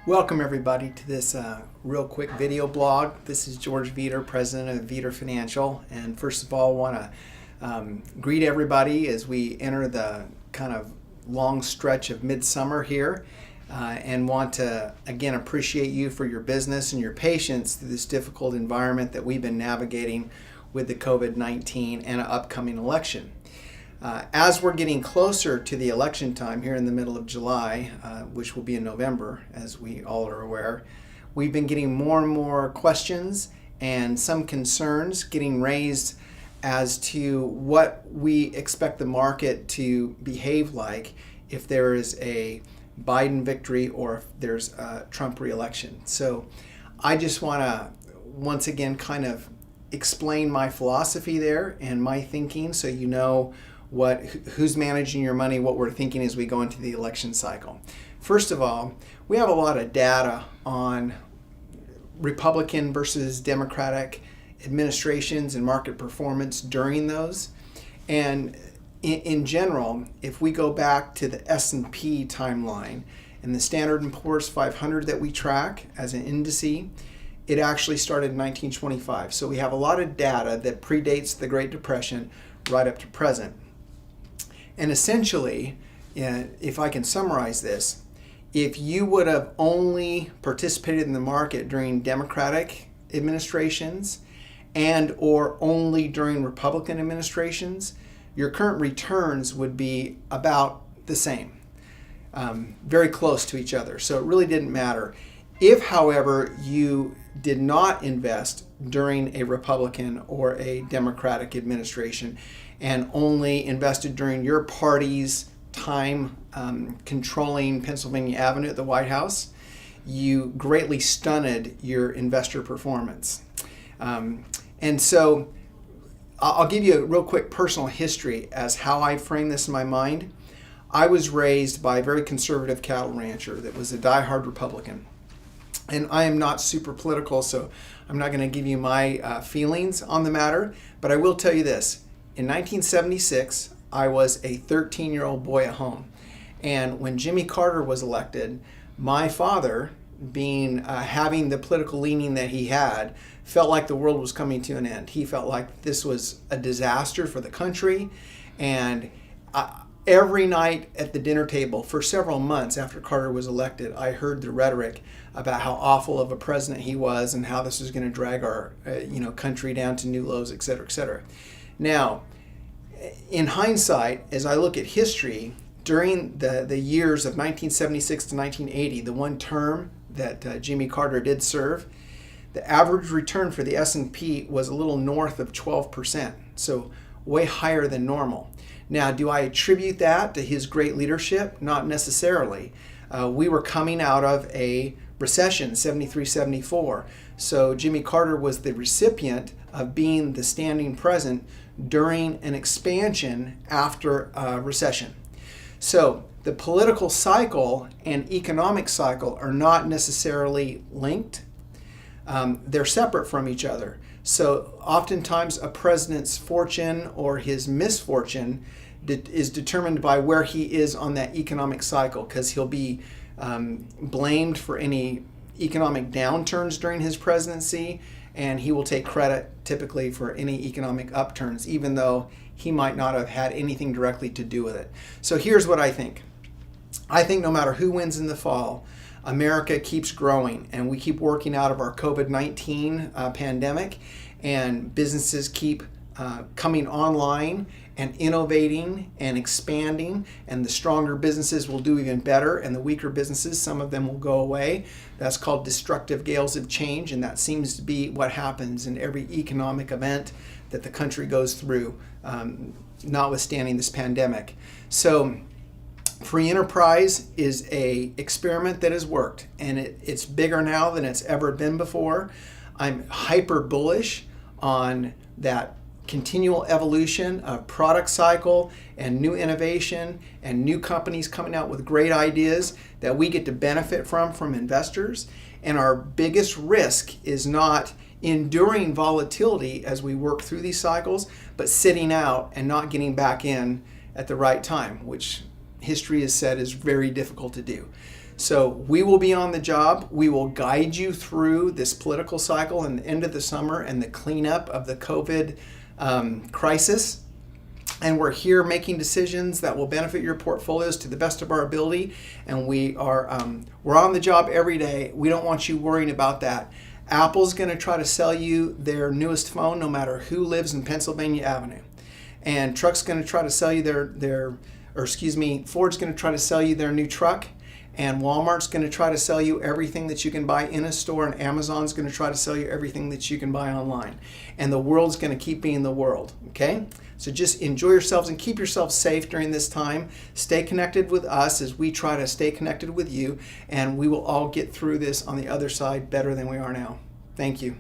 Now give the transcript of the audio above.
Welcome everybody to this real quick video blog. This is George Veter, president of Veter Financial, and first of all want to greet everybody as we enter the kind of long stretch of midsummer here, and want to again appreciate you for your business and your patience through this difficult environment that we've been navigating with the COVID-19 and an upcoming election. As we're getting closer to the election time here in the middle of July, which will be in November, as we all are aware, we've been getting more and more questions and some concerns getting raised as to what we expect the market to behave like if there is a Biden victory or if there's a Trump re-election. So I just want to once again kind of explain my philosophy there and my thinking so you know who's managing your money, what we're thinking as we go into the election cycle. First of all, we have a lot of data on Republican versus Democratic administrations and market performance during those. And in general, if we go back to the S&P timeline and the Standard & Poor's 500 that we track as an indice, it actually started in 1925. So we have a lot of data that predates the Great Depression right up to present. And essentially, if I can summarize this, if you would have only participated in the market during Democratic administrations and or only during Republican administrations, your current returns would be about the same, very close to each other. So it really didn't matter. If, however, you did not invest during a Republican or a Democratic administration and only invested during your party's time controlling Pennsylvania Avenue at the White House, you greatly stunted your investor performance. And so I'll give you a real quick personal history as how I frame this in my mind. I was raised by a very conservative cattle rancher that was a diehard Republican. And I am not super political, so I'm not going to give you my feelings on the matter, but I will tell you this. In 1976, I was a 13-year-old boy at home. And when Jimmy Carter was elected, my father, having the political leaning that he had, felt like the world was coming to an end. He felt like this was a disaster for the country. And every night at the dinner table for several months after Carter was elected, I heard the rhetoric about how awful of a president he was and how this was going to drag our country down to new lows, et cetera, et cetera. Now, in hindsight, as I look at history, during the years of 1976 to 1980, the one term that Jimmy Carter did serve, the average return for the S&P was a little north of 12%, so way higher than normal. Now, do I attribute that to his great leadership? Not necessarily. We were coming out of a recession, 73, 74. So Jimmy Carter was the recipient of being the standing president during an expansion after a recession. So the political cycle and economic cycle are not necessarily linked. They're separate from each other. So oftentimes a president's fortune or his misfortune is determined by where he is on that economic cycle, because he'll be blamed for any economic downturns during his presidency, and he will take credit typically for any economic upturns, even though he might not have had anything directly to do with it. So here's what I think. I think no matter who wins in the fall, America keeps growing and we keep working out of our COVID-19 pandemic, and businesses keep coming online and innovating and expanding, and the stronger businesses will do even better, and the weaker businesses, some of them will go away. That's called destructive gales of change, and that seems to be what happens in every economic event that the country goes through, notwithstanding this pandemic. So free enterprise is an experiment that has worked, and it's bigger now than it's ever been before. I'm hyper bullish on that continual evolution of product cycle and new innovation and new companies coming out with great ideas that we get to benefit from investors. And our biggest risk is not enduring volatility as we work through these cycles, but sitting out and not getting back in at the right time, which history has said is very difficult to do. So we will be on the job. We will guide you through this political cycle and the end of the summer and the cleanup of the COVID crisis. And we're here making decisions that will benefit your portfolios to the best of our ability. And we're on the job every day. We don't want you worrying about that. Apple's going to try to sell you their newest phone no matter who lives in Pennsylvania Avenue. And Ford's going to try to sell you their new truck. And Walmart's going to try to sell you everything that you can buy in a store, and Amazon's going to try to sell you everything that you can buy online. And the world's going to keep being the world, okay? So just enjoy yourselves and keep yourselves safe during this time. Stay connected with us as we try to stay connected with you, and we will all get through this on the other side better than we are now. Thank you.